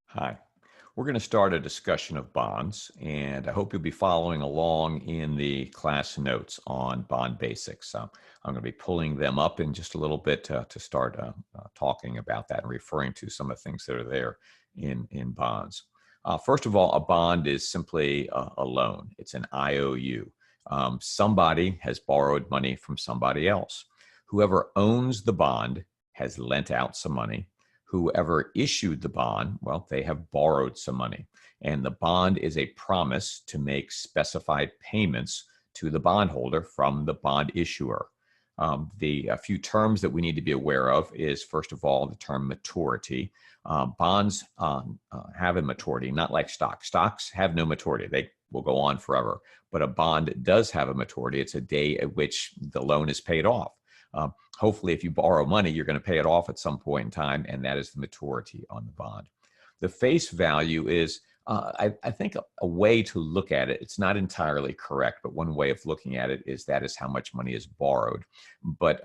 Hi. We're going to start a discussion of bonds, and I hope you'll be following along in the class notes on bond basics. I'm going to be pulling them up in just a little bit to start talking about that and referring to some of the things that are there in bonds. First of all, a bond is simply a loan. It's an IOU. Somebody has borrowed money from somebody else. Whoever owns the bond has lent out some money. Whoever issued the bond, well, they have borrowed some money. And the bond is a promise to make specified payments to the bondholder from the bond issuer. The few terms that we need to be aware of is, first of all, the term maturity. Bonds have a maturity, not like stocks. Stocks have no maturity. They will go on forever. But a bond does have a maturity. It's a day at which the loan is paid off. Hopefully, if you borrow money, you're going to pay it off at some point in time, and that is the maturity on the bond. The face value is, I think, a way to look at it. It's not entirely correct, but one way of looking at it is that is how much money is borrowed. But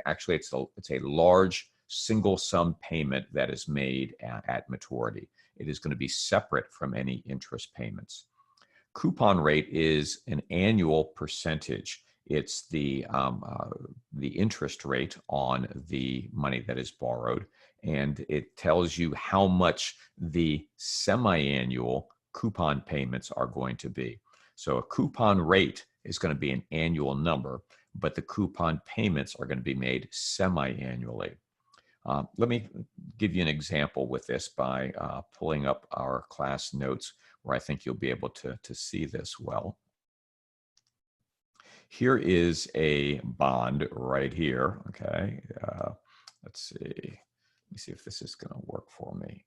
actually, it's a large single sum payment that is made at maturity. It is going to be separate from any interest payments. Coupon rate is an annual percentage. It's the interest rate on the money that is borrowed, and it tells you how much the semi-annual coupon payments are going to be. So a coupon rate is going to be an annual number, but the coupon payments are going to be made semi-annually. Let me give you an example with this by pulling up our class notes where I think you'll be able to see this well. Here is a bond right here, okay? Let's see. Let me see if this is going to work for me.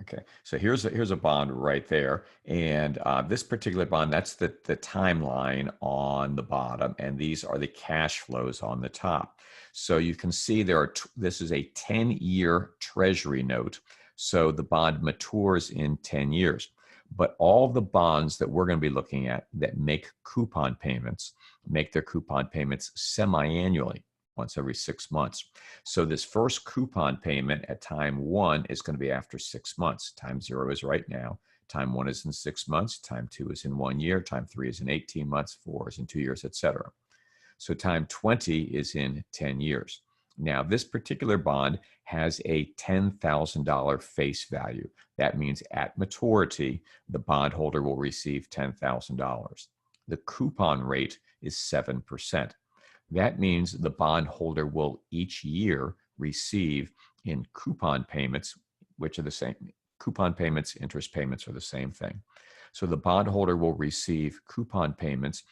Okay, so here's a bond right there, and this particular bond, that's the timeline on the bottom, and these are the cash flows on the top. So you can see this is a 10-year treasury note, so the bond matures in 10 years. But all the bonds that we're going to be looking at that make coupon payments make their coupon payments semi-annually, once every 6 months. So this first coupon payment at time 1 is going to be after 6 months. Time 0 is right now. Time 1 is in 6 months. Time 2 is in 1 year. Time 3 is in 18 months. 4 is in 2 years, etc. So time 20 is in 10 years. Now, this particular bond has a $10,000 face value. That means at maturity, the bondholder will receive $10,000. The coupon rate is 7%. That means the bondholder will each year receive in coupon payments, which are the same. Coupon payments, interest payments are the same thing. So the bondholder will receive coupon payments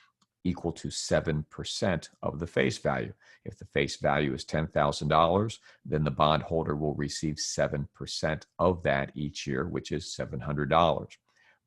equal to 7% of the face value. If the face value is $10,000, then the bondholder will receive 7% of that each year, which is $700.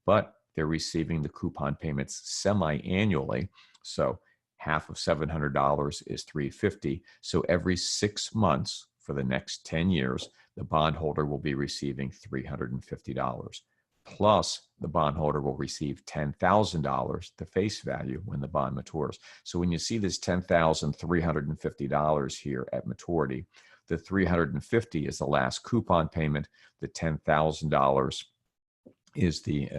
But they're receiving the coupon payments semi-annually. So half of $700 is $350. So every 6 months for the next 10 years, the bondholder will be receiving $350. Plus, the bondholder will receive $10,000, the face value, when the bond matures. So when you see this $10,350 here at maturity, the $350 is the last coupon payment. The $10,000 is the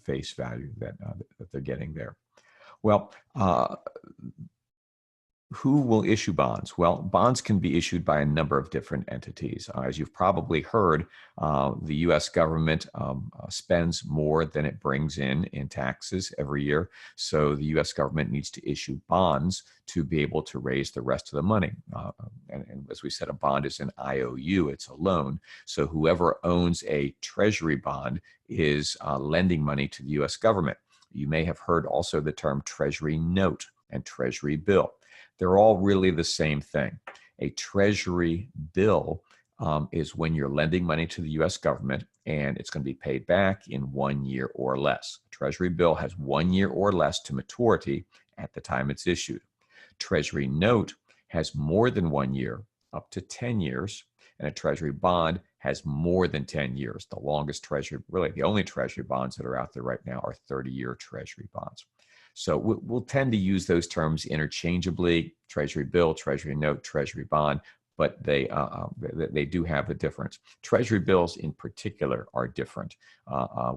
face value that they're getting there. Well, who will issue bonds? Well, bonds can be issued by a number of different entities. As you've probably heard, the U.S. government spends more than it brings in taxes every year. So the U.S. government needs to issue bonds to be able to raise the rest of the money. And as we said, a bond is an IOU, it's a loan. So whoever owns a treasury bond is lending money to the U.S. government. You may have heard also the term treasury note and treasury bill. They're all really the same thing. A treasury bill is when you're lending money to the U.S. government and it's going to be paid back in 1 year or less. A treasury bill has 1 year or less to maturity at the time it's issued. Treasury note has more than 1 year, up to 10 years, and a treasury bond has more than 10 years. The longest treasury, really the only treasury bonds that are out there right now are 30-year treasury bonds. So we'll tend to use those terms interchangeably: treasury bill, treasury note, treasury bond. but they do have a difference. Treasury bills in particular are different.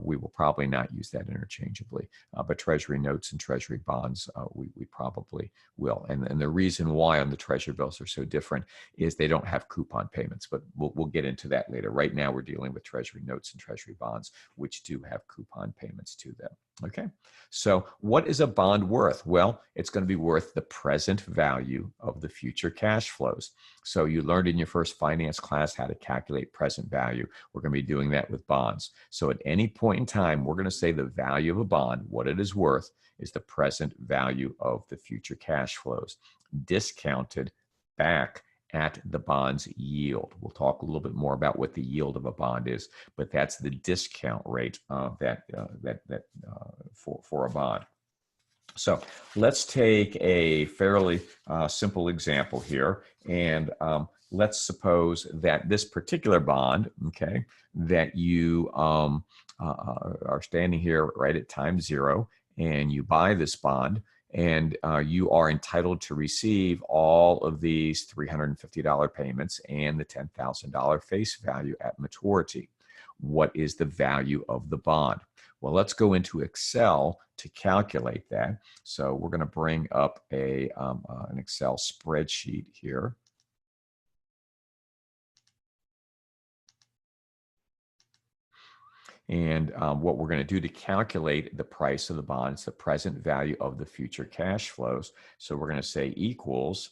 We will probably not use that interchangeably, but Treasury notes and Treasury bonds, we probably will. And the reason why on the Treasury bills are so different is they don't have coupon payments, but we'll get into that later. Right now, we're dealing with Treasury notes and Treasury bonds, which do have coupon payments to them. Okay, so what is a bond worth? Well, it's going to be worth the present value of the future cash flows. So you learned in your first finance class how to calculate present value. We're going to be doing that with bonds. So at any point in time, we're going to say the value of a bond, what it is worth, is the present value of the future cash flows, discounted back at the bond's yield. We'll talk a little bit more about what the yield of a bond is, but that's the discount rate for a bond. So let's take a fairly simple example here, and let's suppose that this particular bond, okay, that you are standing here right at time zero, and you buy this bond, and you are entitled to receive all of these $350 payments and the $10,000 face value at maturity. What is the value of the bond? Well, let's go into Excel to calculate that. So we're going to bring up an Excel spreadsheet here. And what we're going to do to calculate the price of the bond is the present value of the future cash flows. So we're going to say equals,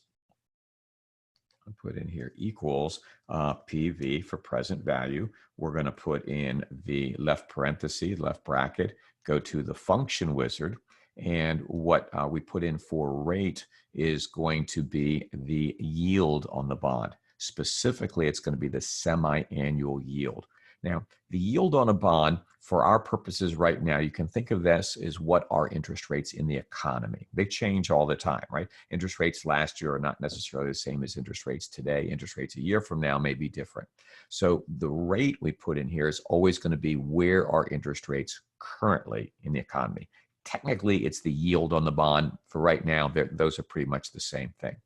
I'll put in here equals PV for present value. We're going to put in the left parenthesis, left bracket, go to the function wizard. And what we put in for rate is going to be the yield on the bond. Specifically, it's going to be the semi-annual yield. Now, the yield on a bond, for our purposes right now, you can think of this as what are interest rates in the economy. They change all the time, right? Interest rates last year are not necessarily the same as interest rates today. Interest rates a year from now may be different. So the rate we put in here is always going to be where are interest rates currently in the economy. Technically, it's the yield on the bond. For right now, those are pretty much the same thing.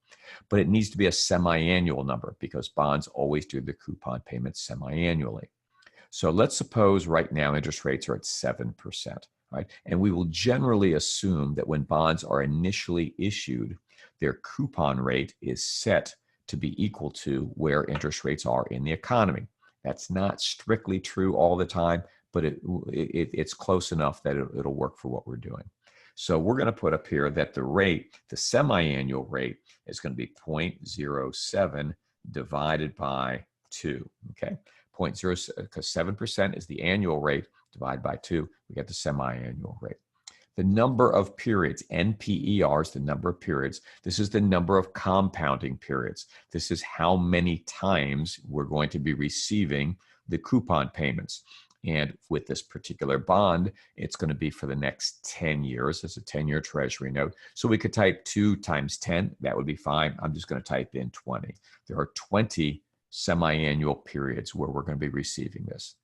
But it needs to be a semi-annual number because bonds always do the coupon payments semi-annually. So let's suppose right now interest rates are at 7%, right? And we will generally assume that when bonds are initially issued, their coupon rate is set to be equal to where interest rates are in the economy. That's not strictly true all the time, but it's close enough that it'll work for what we're doing. So we're going to put up here that the rate, the semi-annual rate, is going to be 0.07 divided by 2, okay? 0.0, because 7% is the annual rate, divided by 2, we get the semi-annual rate. The number of periods, NPER is the number of periods. This is the number of compounding periods. This is how many times we're going to be receiving the coupon payments. And with this particular bond, it's going to be for the next 10 years. It's a 10-year treasury note. So we could type 2 times 10. That would be fine. I'm just going to type in 20. There are 20 semi-annual periods where we're going to be receiving this.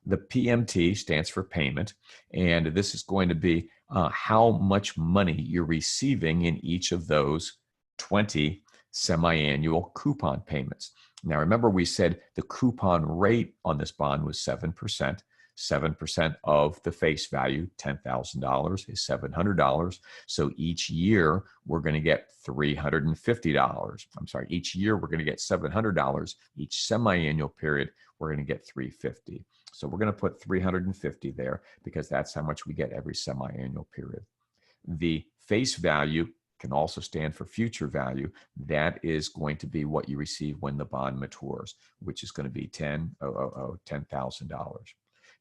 The PMT stands for payment, and this is going to be how much money you're receiving in each of those 20 semi-annual coupon payments. Now, remember we said the coupon rate on this bond was 7%. 7% of the face value, $10,000, is $700. So each year we're going to get $350. I'm sorry, each year we're going to get $700. Each semi-annual period we're going to get $350. So we're going to put $350 there because that's how much we get every semi-annual period. The face value can also stand for future value. That is going to be what you receive when the bond matures, which is going to be $10,000.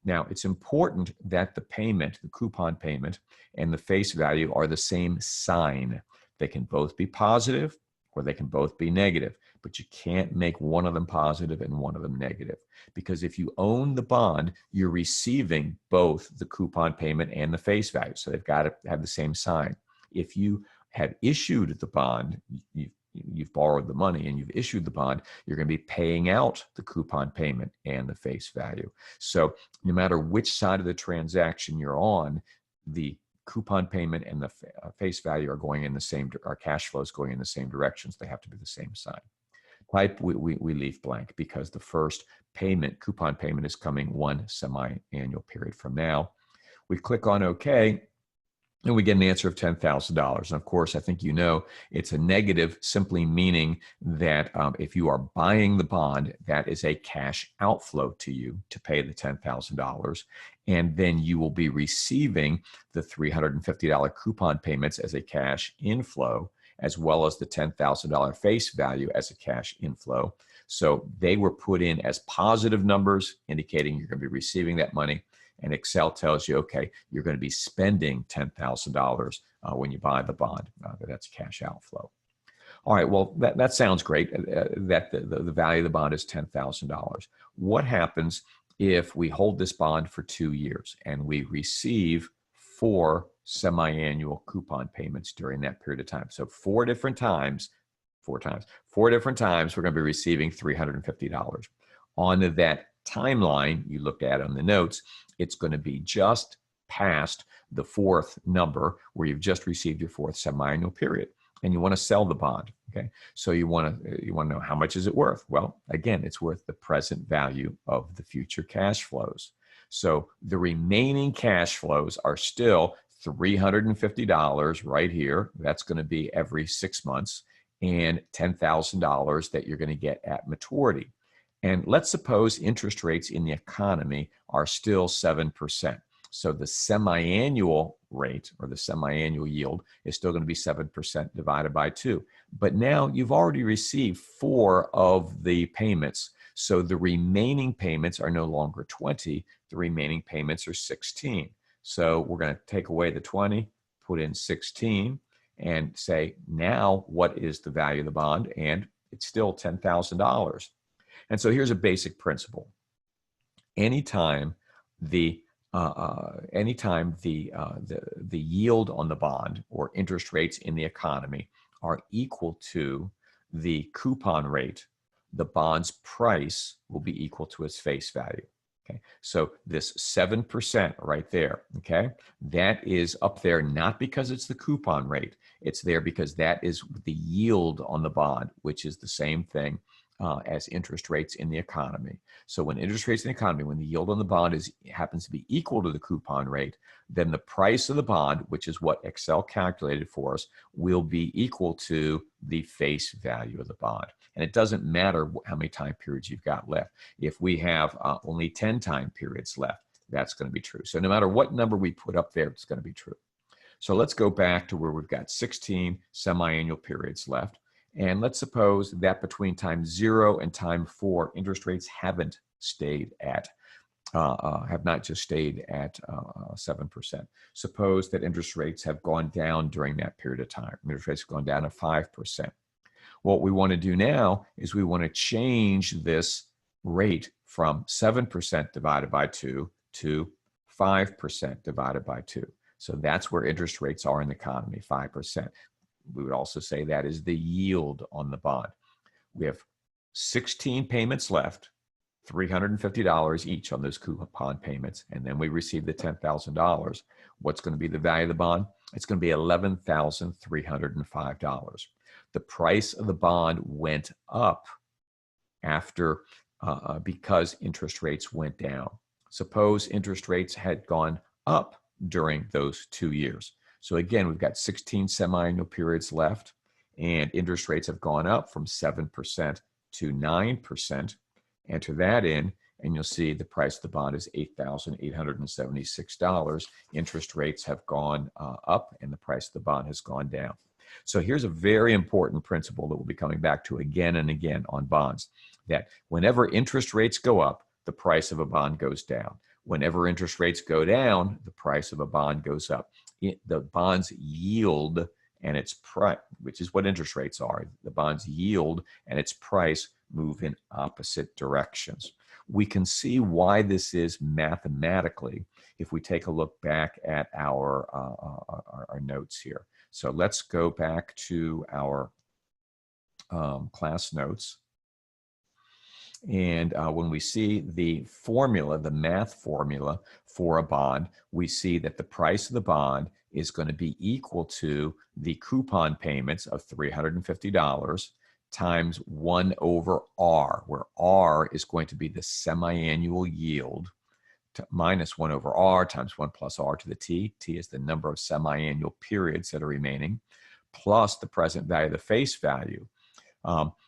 Now, it's important that the payment, the coupon payment, and the face value are the same sign. They can both be positive or they can both be negative, but you can't make one of them positive and one of them negative. Because if you own the bond, you're receiving both the coupon payment and the face value. So they've got to have the same sign. If you have issued the bond, you've borrowed the money and you've issued the bond, you're going to be paying out the coupon payment and the face value. So no matter which side of the transaction you're on, the coupon payment and the face value are going in the same, our cash flows going in the same directions. They have to be the same sign. Type we leave blank because the first payment, coupon payment, is coming one semi-annual period from now. We click on OK, and we get an answer of $10,000. And of course, I think you know it's a negative, simply meaning that if you are buying the bond, that is a cash outflow to you to pay the $10,000. And then you will be receiving the $350 coupon payments as a cash inflow, as well as the $10,000 face value as a cash inflow. So they were put in as positive numbers, indicating you're going to be receiving that money. And Excel tells you, okay, you're going to be spending $10,000 when you buy the bond. That's cash outflow. All right, well, that sounds great, that the value of the bond is $10,000. What happens if we hold this bond for 2 years and we receive 4 semi-annual coupon payments during that period of time? So 4 different times, 4 different times, we're going to be receiving $350. On that timeline you looked at on the notes, it's going to be just past the 4th number where you've just received your 4th semi-annual period, and you want to sell the bond. Okay, so you want to know, how much is it worth? Well, again, it's worth the present value of the future cash flows. So the remaining cash flows are still $350 right here. That's going to be every 6 months, and $10,000 that you're going to get at maturity. And let's suppose interest rates in the economy are still 7%. So the semi-annual rate, or the semi-annual yield, is still going to be 7% divided by 2. But now you've already received 4 of the payments. So the remaining payments are no longer 20. The remaining payments are 16. So we're going to take away the 20, put in 16, and say, now what is the value of the bond? And it's still $10,000. And so here's a basic principle. Anytime the yield on the bond or interest rates in the economy are equal to the coupon rate, the bond's price will be equal to its face value. Okay, so this 7% right there, okay, that is up there not because it's the coupon rate. It's there because that is the yield on the bond, which is the same thing as interest rates in the economy. So when interest rates in the economy, when the yield on the bond happens to be equal to the coupon rate, then the price of the bond, which is what Excel calculated for us, will be equal to the face value of the bond. And it doesn't matter how many time periods you've got left. If we have only 10 time periods left, that's going to be true. So no matter what number we put up there, it's going to be true. So let's go back to where we've got 16 semi-annual periods left. And let's suppose that between time 0 and time 4, interest rates haven't stayed at, have not just stayed at 7%. Suppose that interest rates have gone down during that period of time. Interest rates have gone down to 5%. What we want to do now is we want to change this rate from 7% divided by 2 to 5% divided by 2. So that's where interest rates are in the economy, 5%. We would also say that is the yield on the bond. We have 16 payments left, $350 each on those coupon payments, and then we receive the $10,000. What's going to be the value of the bond? It's going to be $11,305. The price of the bond went up after because interest rates went down. Suppose interest rates had gone up during those 2 years. So again, we've got 16 semi-annual periods left, and interest rates have gone up from 7% to 9%. Enter that in, and you'll see the price of the bond is $8,876. Interest rates have gone up, and the price of the bond has gone down. So here's a very important principle that we'll be coming back to again and again on bonds, that whenever interest rates go up, the price of a bond goes down. Whenever interest rates go down, the price of a bond goes up. The bond's yield and its price, which is what interest rates are, the bond's yield and its price move in opposite directions. We can see why this is mathematically if we take a look back at our notes here. So let's go back to our class notes. And when we see the formula, the math formula for a bond, we see that the price of the bond is going to be equal to the coupon payments of $350 times 1 over R, where R is going to be the semi-annual yield, minus 1 over R times 1 plus R to the T. T is the number of semi-annual periods that are remaining, plus the present value of the face value,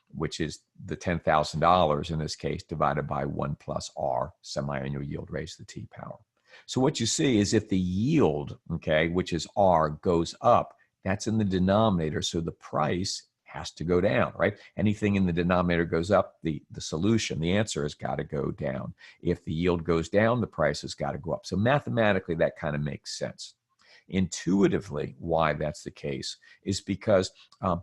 which is the $10,000 in this case, divided by 1 plus R, semi-annual yield raised to the T power. So what you see is if the yield, okay, which is R, goes up, that's in the denominator, so the price has to go down, right? Anything in the denominator goes up, the solution, the answer has got to go down. If the yield goes down, the price has got to go up. So mathematically, that kind of makes sense. Intuitively, why that's the case is because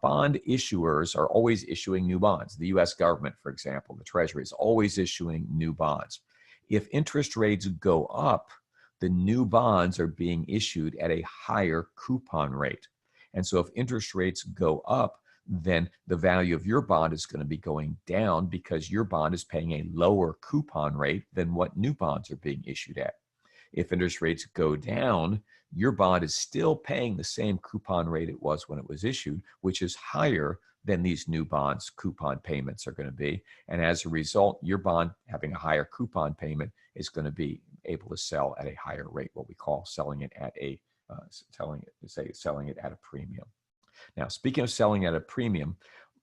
bond issuers are always issuing new bonds. The US government, for example, the Treasury is always issuing new bonds. If interest rates go up, the new bonds are being issued at a higher coupon rate. And so if interest rates go up, then the value of your bond is going to be going down because your bond is paying a lower coupon rate than what new bonds are being issued at. If interest rates go down, your bond is still paying the same coupon rate it was when it was issued, which is higher than these new bonds coupon payments are going to be. And as a result, your bond having a higher coupon payment is going to be able to sell at a higher rate, what we call selling it at a selling it at a premium. Now, speaking of selling at a premium,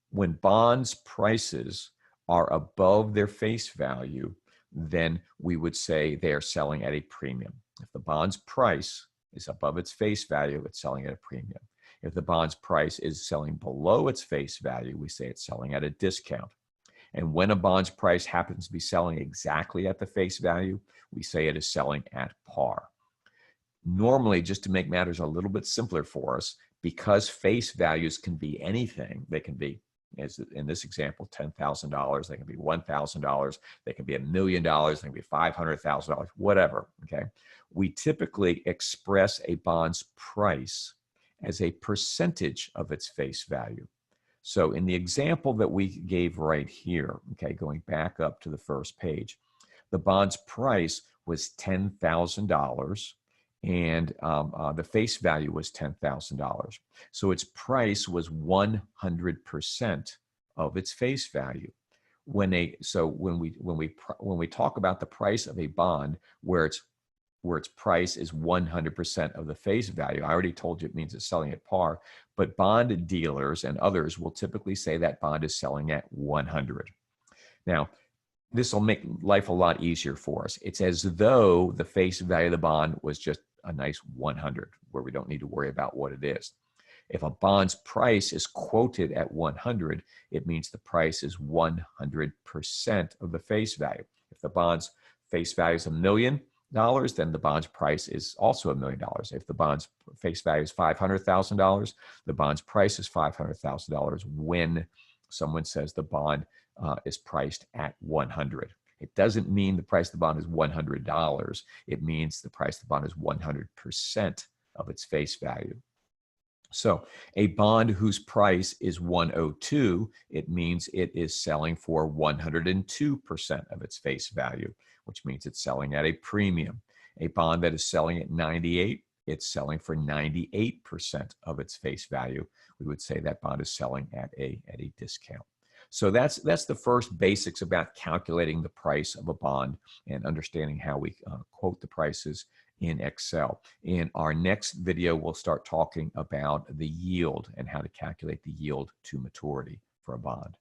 when bonds prices are above their face value, then we would say they are selling at a premium. If the bond's price is above its face value, it's selling at a premium. If the bond's price is selling below its face value, we say it's selling at a discount. And when a bond's price happens to be selling exactly at the face value, we say it is selling at par. Normally, just to make matters a little bit simpler for us, because face values can be anything, they can be, as in this example, $10,000, they can be $1,000, they can be $1 million, they can be $500,000, whatever, okay? We typically express a bond's price as a percentage of its face value. So in the example that we gave right here, okay, going back up to the first page, the bond's price was $10,000 and the face value was $10,000. So its price was 100% of its face value. When we talk about the price of a bond where its price is 100% of the face value, I already told you it means it's selling at par, but bond dealers and others will typically say that bond is selling at 100. Now, this will make life a lot easier for us. It's as though the face value of the bond was just a nice 100, where we don't need to worry about what it is. If a bond's price is quoted at 100, it means the price is 100% of the face value. If the bond's face value is $1 million, then the bond's price is also $1 million. If the bond's face value is $500,000, the bond's price is $500,000 when someone says the bond is priced at 100. It doesn't mean the price of the bond is $100. It means the price of the bond is 100% of its face value. So a bond whose price is 102, it means it is selling for 102% of its face value, which means it's selling at a premium. A bond that is selling at 98, it's selling for 98% of its face value. We would say that bond is selling at a discount. So that's the first basics about calculating the price of a bond and understanding how we quote the prices in Excel. In our next video, we'll start talking about the yield and how to calculate the yield to maturity for a bond.